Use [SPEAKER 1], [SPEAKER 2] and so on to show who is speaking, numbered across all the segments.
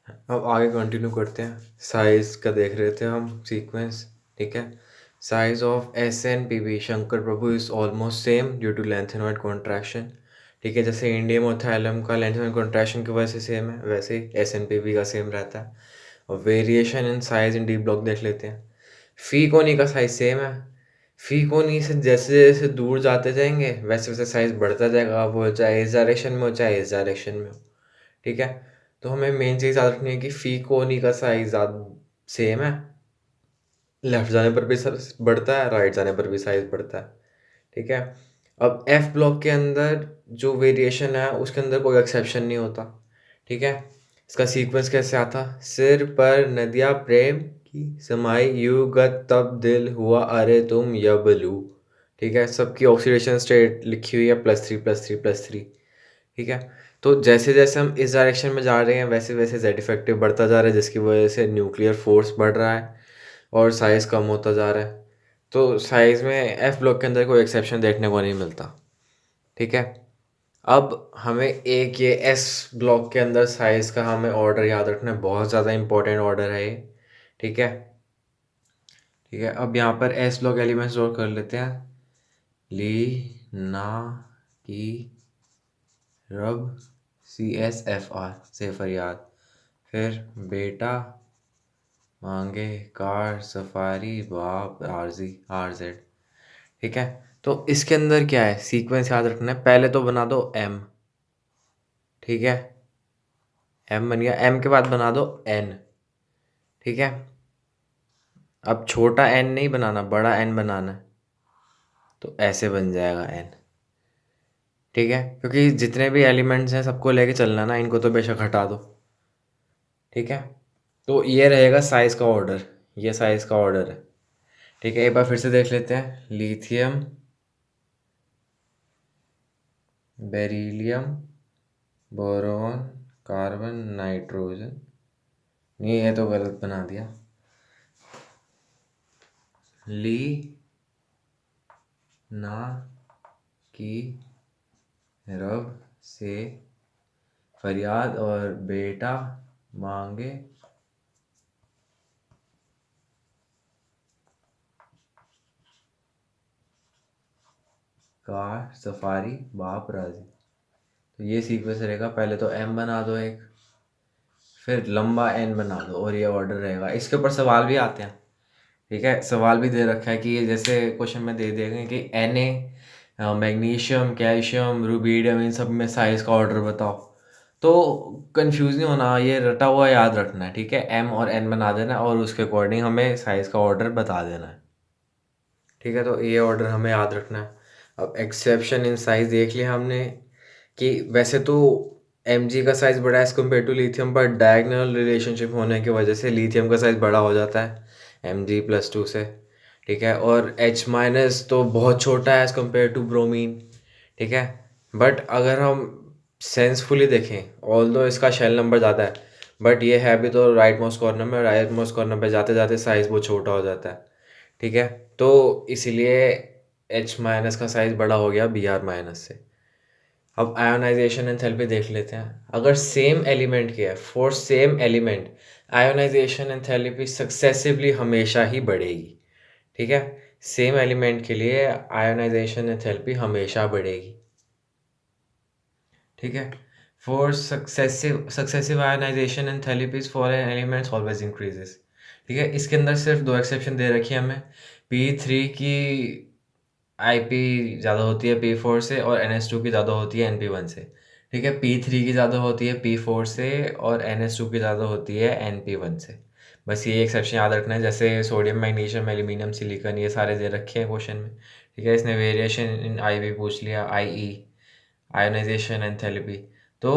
[SPEAKER 1] अब आगे कंटिन्यू करते हैं। साइज का देख रहे थे हम सीक्वेंस, ठीक है। Size of S N P B शंकर प्रभु is almost same due to lanthanoid contraction, ठीक है। जैसे इंडियम और थाइलम का लेंथेनॉइड कॉन्ट्रैक्शन की वजह से सेम है, वैसे ही एस एन पी बी का सेम रहता है। और variation in size in D block देख लेते हैं। फी कोनी का साइज सेम है। फी कोनी से जैसे जैसे दूर जाते जाएंगे वैसे वैसे साइज बढ़ता जाएगा, वो चाहे इस डायरेक्शन में हो चाहे इस डायरेक्शन में हो, ठीक है। तो हमें मेन चीज़ याद रखनी है कि फी कोनी का साइज सेम है। लेफ्ट जाने पर भी बढ़ता है, राइट जाने पर भी साइज बढ़ता है, ठीक है। अब एफ ब्लॉक के अंदर जो वेरिएशन है उसके अंदर कोई एक्सेप्शन नहीं होता, ठीक है। इसका सीक्वेंस कैसे आता? सिर पर नदिया प्रेम की समाई युगत तब दिल हुआ अरे तुम यबलू, ठीक है। सबकी ऑक्सीडेशन स्टेट लिखी हुई है +3 +3 +3, ठीक है। तो जैसे जैसे हम इस डायरेक्शन में जा रहे हैं वैसे वैसे जेड इफेक्टिव बढ़ता जा रहा है, जिसकी वजह से न्यूक्लियर फोर्स बढ़ रहा है और साइज़ कम होता जा रहा है। तो साइज़ में एफ ब्लॉक के अंदर कोई एक्सेप्शन देखने को नहीं मिलता, ठीक है। अब हमें एक ये एस ब्लॉक के अंदर साइज़ का हमें ऑर्डर याद रखना है, बहुत ज़्यादा इंपॉर्टेंट ऑर्डर है ये, ठीक है। ठीक है, अब यहाँ पर एस ब्लॉक एलिमेंट्स ड्रॉ कर लेते हैं। ली, ना, की, रब, CSFR से फरियाद, फिर बेटा, मांगे, कार, सफारी, बाप, RZ, ठीक है। तो इसके अंदर क्या है, सीक्वेंस याद रखना है। पहले तो बना दो M, ठीक है। M बन गया, M के बाद बना दो N, ठीक है। अब छोटा n नहीं बनाना, बड़ा N बनाना है, तो ऐसे बन जाएगा N, ठीक है। क्योंकि जितने भी एलिमेंट्स हैं सबको लेके चलना ना, इनको तो बेशक हटा दो, ठीक है। तो ये रहेगा साइज़ का ऑर्डर, ये साइज़ का ऑर्डर है, ठीक है। एक बार फिर से देख लेते हैं। Lithium, beryllium, boron, carbon, nitrogen, नहीं ये तो गलत बना दिया। ली, ना, की, रब से फरियाद, और बेटा, मांगे, कार, सफारी, बाप, राजी। तो ये सीक्वेंस रहेगा। पहले तो M बना दो एक, फिर लंबा N बना दो, और ये ऑर्डर रहेगा। इसके ऊपर सवाल भी आते हैं, ठीक है। सवाल भी दे रखा है कि ये जैसे क्वेश्चन में दे देंगे कि Na, मैग्नीशियम, कैल्शियम, रुबीडियम, इन सब में साइज़ का ऑर्डर बताओ। तो कंफ्यूज नहीं होना, ये रटा हुआ याद रखना है, ठीक है। M और N बना देना और उसके अकॉर्डिंग हमें साइज़ का ऑर्डर बता देना है, ठीक है। तो ये ऑर्डर हमें याद रखना है। अब एक्सेप्शन इन साइज़ देख लिया हमने कि वैसे तो Mg का साइज़ बड़ा है एज़ कम्पेयर टू लिथियम, पर डायगोनल रिलेशनशिप होने की वजह से लिथियम का साइज़ बड़ा हो जाता है Mg+2 से, ठीक है। और H- तो बहुत छोटा है एज़ कम्पेयर टू ब्रोमीन, ठीक है। बट अगर हम सेंसफुली देखें, ऑल्दो इसका शेल नंबर ज़्यादा है, बट ये है भी तो राइट मोस्ट कॉर्नर में, राइट मोस्ट कॉर्नर पे जाते जाते साइज़ बहुत छोटा हो जाता है, ठीक है। तो इसीलिए H- का साइज़ बड़ा हो गया Br- से। अब आयोनाइजेशन एंथैल्पी देख लेते हैं। अगर सेम एलिमेंट के है, for same element ionisation enthalpy successively हमेशा ही बढ़ेगी, ठीक है। सेम एलिमेंट के लिए आयोनाइजेशन एंथैल्पी हमेशा बढ़ेगी, ठीक है। For successive ionisation enthalpies for an elements always increases, ठीक है। इसके अंदर सिर्फ दो एक्सेप्शन दे रखी है हमें। P3 की IP ज़्यादा होती है P4 से, और NH2 की ज़्यादा होती है NP1 से, ठीक है। P3 की ज़्यादा होती है P4 से, और NH2 की ज़्यादा होती है NP1 से। बस ये एक्सेप्शन याद रखना है। जैसे सोडियम, मैग्नीशियम, एल्यूमिनियम, सिलिकॉन, ये सारे दे रखे हैं क्वेश्चन में, ठीक है। इसने वेरिएशन इन आई भी पूछ लिया, IE, आयोनाइजेशन एंथैल्पी। तो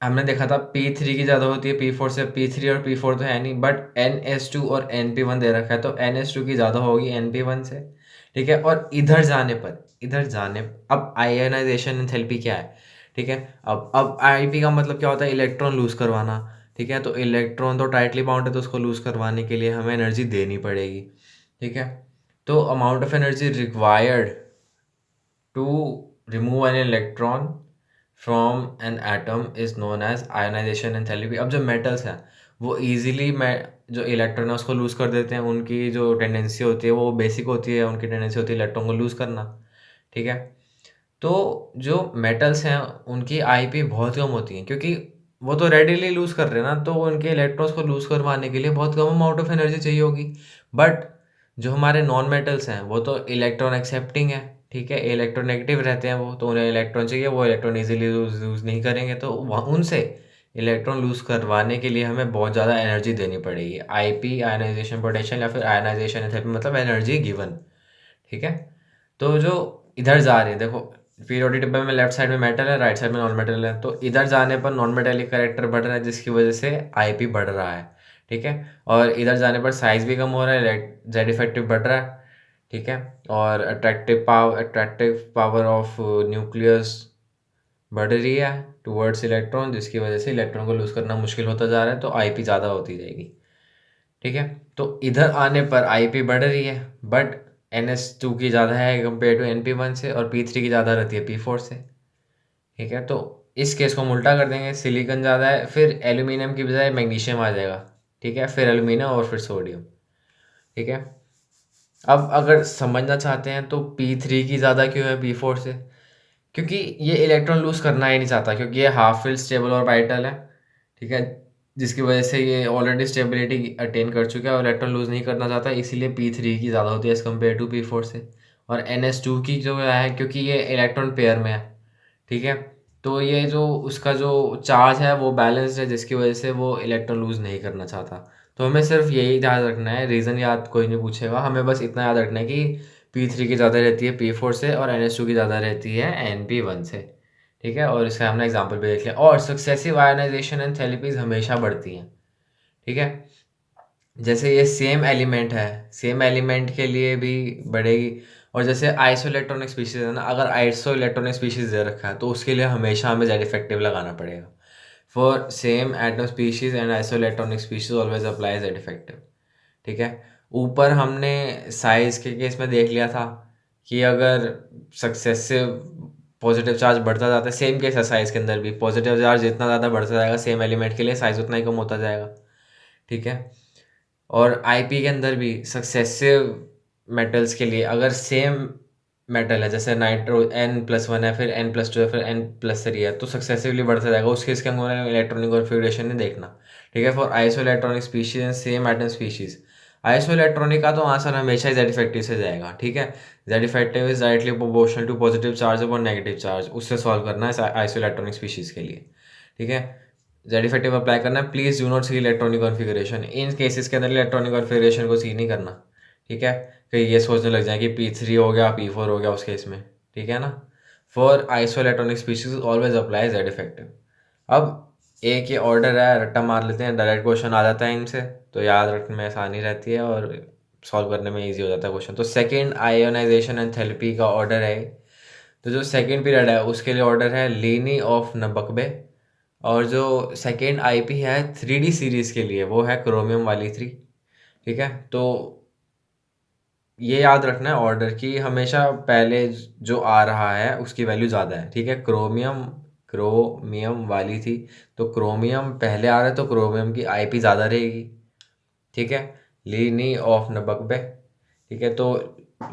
[SPEAKER 1] हमने देखा था P3 की ज़्यादा होती है P4 से। P3 और P4 तो है नहीं, बट NH2 और NP1 दे रखा है, तो NH2 की ज़्यादा होगी NP1 से, ठीक है। और इधर जाने अब आयोनाइजेशन एंथैल्पी क्या है, ठीक है। अब IP का मतलब क्या होता है, इलेक्ट्रॉन लूज करवाना, ठीक है। तो इलेक्ट्रॉन तो टाइटली बाउंड है, तो उसको लूज करवाने के लिए हमें एनर्जी देनी पड़ेगी, ठीक है। तो amount of energy required to remove an electron from an atom is known as ionisation enthalpy. अब जो मेटल्स हैं वो इजीली जो इलेक्ट्रॉन है उसको लूज़ कर देते हैं, उनकी जो टेंडेंसी होती है वो बेसिक होती है, उनकी टेंडेंसी होती है इलेक्ट्रॉन को लूज़ करना, ठीक है। तो जो मेटल्स हैं उनकी आईपी बहुत कम होती है, क्योंकि वो तो रेडिली लूज़ कर रहे हैं ना, तो उनके इलेक्ट्रॉन्स को लूज़ करवाने के लिए बहुत कम अमाउंट ऑफ एनर्जी चाहिए होगी। बट जो हमारे नॉन मेटल्स हैं वो तो इलेक्ट्रॉन एक्सेप्टिंग है, ठीक है, इलेक्ट्रोनेगेटिव रहते हैं वो, तो उन्हें इलेक्ट्रॉन चाहिए, वो इलेक्ट्रॉन इजीली यूज़ नहीं करेंगे, तो उनसे इलेक्ट्रॉन लूज़ करवाने के लिए हमें बहुत ज़्यादा एनर्जी देनी पड़ेगी। आईपी आयनाइजेशन पोटेंशियल या फिर आयनाइजेशन एंथैल्पी मतलब एनर्जी गिवन, ठीक है। तो जो इधर जा रहे हैं देखो, पीरियोडिक टेबल में लेफ्ट साइड में मेटल है, राइट साइड में नॉन मेटल है, तो इधर जाने पर नॉन मेटेलिक कैरेक्टर बढ़ रहा है जिसकी वजह से आईपी बढ़ रहा है, ठीक है। और इधर जाने पर साइज भी कम हो रहा है, जेड इफेक्टिव बढ़ रहा है, ठीक है। और अट्रैक्टिव पावर ऑफ न्यूक्लियस बढ़ रही है टुवर्ड्स इलेक्ट्रॉन, जिसकी वजह से इलेक्ट्रॉन को लूज करना मुश्किल होता जा रहा है, तो आईपी ज़्यादा होती जाएगी, ठीक है। तो इधर आने पर आईपी बढ़ रही है, बट NS2 की ज़्यादा है कंपेयर टू NP1 से, और P3 की ज़्यादा रहती है P4 से, ठीक है। तो इस केस को हम उल्टा कर देंगे, सिलिकॉन ज़्यादा है, फिर एल्यूमिनियम की बजाय मैग्नीशियम आ जाएगा, ठीक है, फिर एल्यूमिनियम और फिर सोडियम, ठीक है। अब अगर समझना चाहते हैं तो P3 की ज़्यादा क्यों है P4 से, क्योंकि ये इलेक्ट्रॉन लूज़ करना ही नहीं चाहता, क्योंकि ये हाफ फिल स्टेबल ऑर्बिटल है, ठीक है, जिसकी वजह से ये ऑलरेडी स्टेबिलिटी अटेन कर चुका है और इलेक्ट्रॉन लूज़ नहीं करना चाहता, इसीलिए P3 की ज़्यादा होती है एज़ कम्पेयर टू P4 से। और NS2 की जो है, क्योंकि ये इलेक्ट्रॉन पेयर में है, ठीक है, तो ये जो उसका जो चार्ज है वो बैलेंस्ड है, जिसकी वजह से वो इलेक्ट्रॉन लूज़ नहीं करना चाहता। तो हमें सिर्फ यही याद रखना है, रीज़न याद कोई नहीं पूछेगा, हमें बस इतना याद रखना है कि P3 की ज़्यादा रहती है P4 से और NS2 की ज़्यादा रहती है NP1 से, ठीक है। और इसका हमने एग्जांपल भी देख लिया। और सक्सेसिव आयनाइजेशन एंथैल्पीज हमेशा बढ़ती हैं, ठीक है। जैसे ये सेम एलिमेंट है, सेम एलिमेंट के लिए भी बढ़ेगी। और जैसे आइसो इलेक्ट्रॉनिक स्पीशीज है ना, अगर आइसो इलेक्ट्रॉनिक स्पीशीज दे रखा है तो उसके लिए हमेशा हमें जेड इफेक्टिव लगाना पड़ेगा। For same atom species and iso electronic species always apply Z effective, ठीक है। ऊपर हमने साइज के केस में देख लिया था कि अगर सक्सेसिव पॉजिटिव चार्ज बढ़ता जाता है, सेम केस है साइज के अंदर भी, पॉजिटिव चार्ज जितना ज़्यादा बढ़ता जाएगा सेम एलिमेंट के लिए, साइज उतना ही कम होता जाएगा, ठीक है। और आईपी के अंदर भी सक्सेसिव मेटल्स के लिए अगर सेम मेटल है, जैसे नाइट्रो N+1 है, फिर N+2 है, फिर N+3 है, तो सक्सेसिवली बढ़ता जाएगा, उसके इसके अंदर इलेक्ट्रॉनिक कॉन्फ़िगरेशन नहीं देखना, ठीक है। For iso electronic species and same atom species, iso electronic का तो आंसर हमेशा ही जेड इफेक्टिव से जाएगा, ठीक है। Z effective is directly proportional to positive charge upon negative charge, उससे सॉल्व करना है आइसो इलेक्ट्रॉनिक स्पीशीज के लिए, ठीक है। जेड इफेक्टिव अप्लाई करना है, please do not see electronic configuration, in cases के अंदर इलेक्ट्रॉनिक कॉन्फ़िगरेशन को सी नहीं करना, ठीक है। कहीं ये सोचने लग जाए कि P3 हो गया P4 हो गया उस केस में, ठीक है ना। For iso electronic species always apply Z effective. अब एक ये ऑर्डर है, रट्टा मार लेते हैं, डायरेक्ट क्वेश्चन आ जाता है इनसे, तो याद रखने में आसानी रहती है और सॉल्व करने में ईजी हो जाता है क्वेश्चन। तो सेकेंड आयोनाइजेशन एंथैल्पी का ऑर्डर है, तो जो सेकेंड पीरियड है उसके लिए ऑर्डर है लीनी ऑफ नबकबे, और जो सेकेंड आईपी है 3D सीरीज़ के लिए वो है क्रोमियम वाली 3, ठीक है। तो ये याद रखना है ऑर्डर की, हमेशा पहले जो आ रहा है उसकी वैल्यू ज़्यादा है, ठीक है। क्रोमियम क्रोमियम वाली थी, तो क्रोमियम पहले आ रहा है तो क्रोमियम की आईपी ज़्यादा रहेगी, ठीक है। लीनी ऑफ नबकबे, ठीक है, तो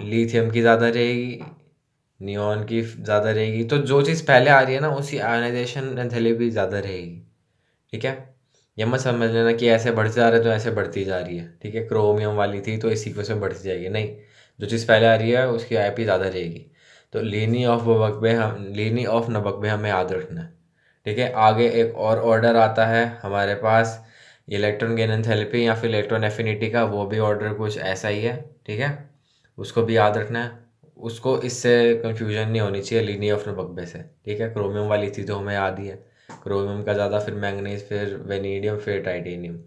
[SPEAKER 1] लिथियम की ज़्यादा रहेगी, नियॉन की ज़्यादा रहेगी, तो जो चीज़ पहले आ रही है ना उसकी आयनाइजेशन एंथैल्पी ज़्यादा रहेगी, ठीक है। ये मत समझ लेना कि ऐसे बढ़ते जा रहे हैं तो ऐसे बढ़ती जा रही है, ठीक है, क्रोमियम वाली थी तो इस सीक्वेंस में बढ़ती जाएगी, नहीं, जो चीज़ पहले आ रही है उसकी आईपी ज़्यादा रहेगी। तो लीनी ऑफ नबकबे हमें याद रखना है, ठीक है। आगे एक और ऑर्डर आता है हमारे पास इलेक्ट्रॉन गेन एंथैल्पी या फिर इलेक्ट्रॉन एफिनिटी का, वो भी ऑर्डर कुछ ऐसा ही है, ठीक है, उसको भी याद रखना है। उसको इससे कंफ्यूजन नहीं होनी चाहिए लीनी ऑफ नबकबे से, ठीक है। क्रोमियम वाली थी तो हमें याद ही है, क्रोमियम का ज़्यादा, फिर मैंगनीज, फिर वेनेडियम, फिर टाइटेनियम।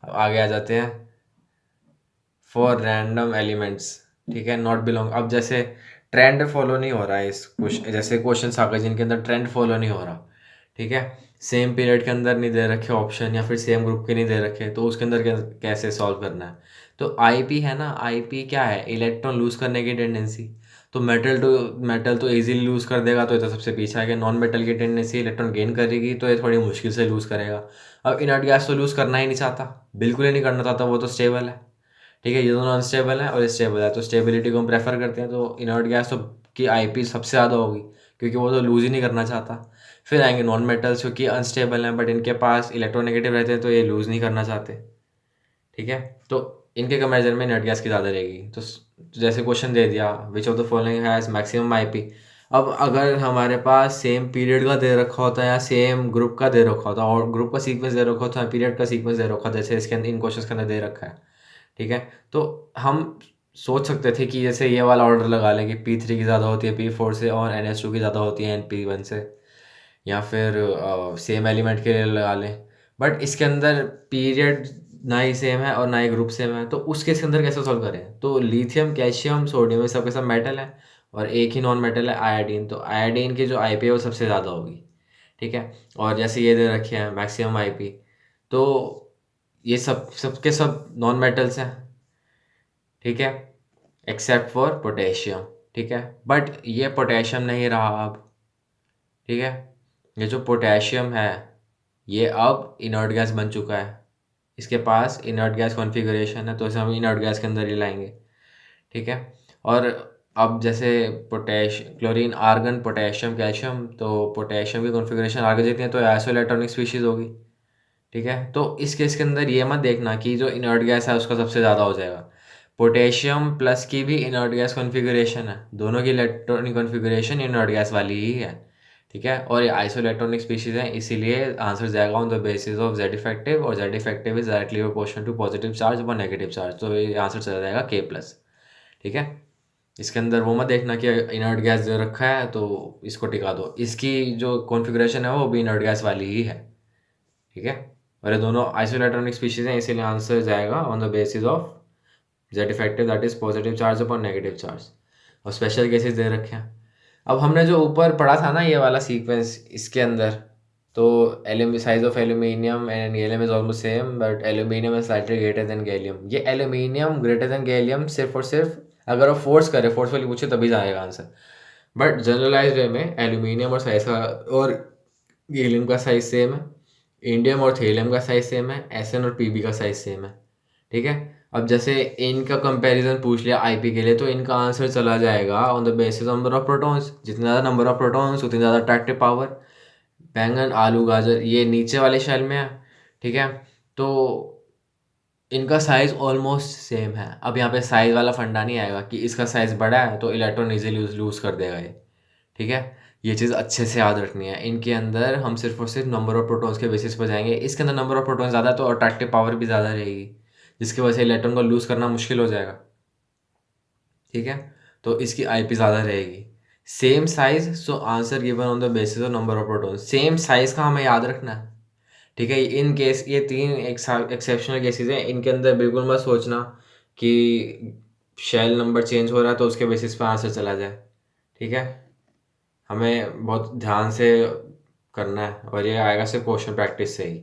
[SPEAKER 1] अब आगे आ जाते हैं फॉर रैंडम एलिमेंट्स, ठीक है, नॉट बिलोंग। अब जैसे ट्रेंड फॉलो नहीं हो रहा है इस क्वेश्चन, जैसे क्वेश्चन आ गए जिनके अंदर ट्रेंड फॉलो नहीं हो रहा, ठीक है, सेम पीरियड के अंदर नहीं दे रखे ऑप्शन या फिर सेम ग्रुप के नहीं दे रखे, तो उसके अंदर कैसे सॉल्व करना है। तो आईपी है ना, आईपी क्या है, इलेक्ट्रॉन लूज करने की टेंडेंसी, तो मेटल तो इजीली लूज़ कर देगा, तो ये तो सबसे पीछे आएगा। नॉन मेटल की टेंडेंसी इलेक्ट्रॉन गेन करेगी, तो ये थोड़ी मुश्किल से लूज़ करेगा। अब इनर्ट गैस तो लूज़ करना ही नहीं चाहता, बिल्कुल ही नहीं करना चाहता, वो तो स्टेबल है। ठीक है, ये दोनों अनस्टेबल है और स्टेबल है, तो स्टेबिलिटी को हम प्रेफर करते हैं। तो इनर्ट गैस तो की आईपी सबसे ज़्यादा होगी, क्योंकि वो तो लूज़ ही नहीं करना चाहता। फिर आएंगे नॉन मेटल्स, क्योंकि अनस्टेबल हैं बट इनके पास इलेक्ट्रोनेगेटिव रहते हैं, तो ये लूज़ नहीं करना चाहते। ठीक है, तो इनके कंपेरिजन में इनर्ट गैस की ज़्यादा रहेगी। तो जैसे क्वेश्चन दे दिया, which of the following has maximum IP. अब अगर हमारे पास सेम पीरियड का दे रखा होता है या सेम ग्रुप का दे रखा होता है, और ग्रुप का सीक्वेंस दे रखा होता है, पीरियड का सीक्वेंस दे रखा होता है, जैसे इसके अंदर इन क्वेश्चन के अंदर दे रखा है। ठीक है, तो हम सोच सकते थे कि जैसे ये वाला ऑर्डर लगा लें कि P3 की ज़्यादा होती है P4 से, और NH2 की ज़्यादा होती है NP1 से, या फिर सेम एलिमेंट के लिए लगा लें। बट इसके अंदर पीरियड ना ही सेम है और ना ही ग्रुप सेम है, तो उस केस के अंदर कैसे सॉल्व करें? तो लिथियम, कैल्शियम, सोडियम, ये सब के सब मेटल है, और एक ही नॉन मेटल है आयोडीन। तो आयोडीन की जो आईपी है वो सबसे ज़्यादा होगी। ठीक है, और जैसे ये दे रखे हैं मैक्सिमम आईपी, तो ये सबके सब नॉन मेटल्स हैं। ठीक है, एक्सेप्ट फॉर पोटेशियम। ठीक है, बट ये पोटेशियम नहीं रहा अब। ठीक है, ये जो पोटेशियम है ये अब इनर्ट गैस बन चुका है, इसके पास इनर्ट गैस कॉन्फ़िगरेशन है, तो इसे हम इनर्ट गैस के अंदर ही लाएंगे। ठीक है, और अब जैसे क्लोरीन, आर्गन, पोटेशियम, कैल्शियम, तो पोटेशियम की कॉन्फ़िगरेशन आगे जितनी है तो आइसोइलेक्ट्रॉनिक स्पीशीज़ होगी। ठीक है, तो इस केस के अंदर ये मत देखना कि जो इनर्ट गैस है उसका सबसे ज़्यादा हो जाएगा। पोटेशियम प्लस की भी इनर्ट गैस कॉन्फ़िगरेशन है, दोनों की इलेक्ट्रॉनिक कॉन्फ़िगरेशन इनर्ट गैस वाली ही है। ठीक है, और ये आइसोइलेक्ट्रॉनिक स्पीशीज़ हैं, इसीलिए आंसर जाएगा on the basis of Z effective, और Z effective is directly proportional to positive charge और नेगेटिव चार्ज, तो ये आंसर चला जाएगा K+। ठीक है, इसके अंदर वो मत देखना कि इनर्ट गैस दे रखा है तो इसको टिका दो, इसकी जो कॉन्फ़िगरेशन है वो भी इनर्ट गैस वाली ही है। ठीक है, और ये दोनों आइसोइलेक्ट्रॉनिक स्पीशीज़ हैं, इसीलिए आंसर जाएगा on the basis of Z effective, that is positive charge upon negative charge. और स्पेशल केसेस दे रखे हैं। अब हमने जो ऊपर पढ़ा था ना ये वाला सीक्वेंस, इसके अंदर तो size of aluminium and gallium is almost same, but aluminium is slightly greater than gallium. ये एल्यूमिनियम ग्रेटर देन गैलियम सिर्फ और सिर्फ अगर आप फोर्सफुली पूछे तभी जाएगा आंसर। बट जनरलाइज वे में एल्यूमिनियम और साइज का और गैलियम का साइज सेम है, इंडियम और थेलियम का साइज सेम है, एसएन और पीबी का साइज सेम है। ठीक है, अब जैसे इनका कंपैरिजन पूछ लिया आईपी के लिए, तो इनका आंसर चला जाएगा on the basis number of protons. जितने ज़्यादा नंबर ऑफ प्रोटॉन्स उतनी ज़्यादा अट्रैक्टिव पावर। बैंगन, आलू, गाजर ये नीचे वाले शेल में है। ठीक है, तो इनका साइज ऑलमोस्ट सेम है। अब यहाँ पे साइज वाला फंडा नहीं आएगा कि इसका साइज बड़ा है तो इलेक्ट्रॉन इजीली लूज कर देगा ये। ठीक है, ये चीज़ अच्छे से याद रखनी है। इनके अंदर हम सिर्फ और सिर्फ नंबर ऑफ प्रोटॉन्स के बेसिस पर जाएंगे। इसके अंदर नंबर ऑफ प्रोटॉन्स ज़्यादा है तो अट्रैक्टिव पावर भी ज़्यादा रहेगी, जिसकी वजह से इलेक्ट्रॉन को लूज़ करना मुश्किल हो जाएगा। ठीक है, तो इसकी आईपी ज़्यादा रहेगी। Same size, so answer given on the basis of number of protons. Same size का हमें याद रखना है। ठीक है, इन केस ये 3 एक्सेप्शनल केसेस हैं, इनके अंदर बिल्कुल मत सोचना कि शेल नंबर चेंज हो रहा है तो उसके बेसिस पे आंसर चला जाए। ठीक है, हमें बहुत ध्यान से करना है, और ये आएगा सिर्फ क्वेश्चन प्रैक्टिस से ही।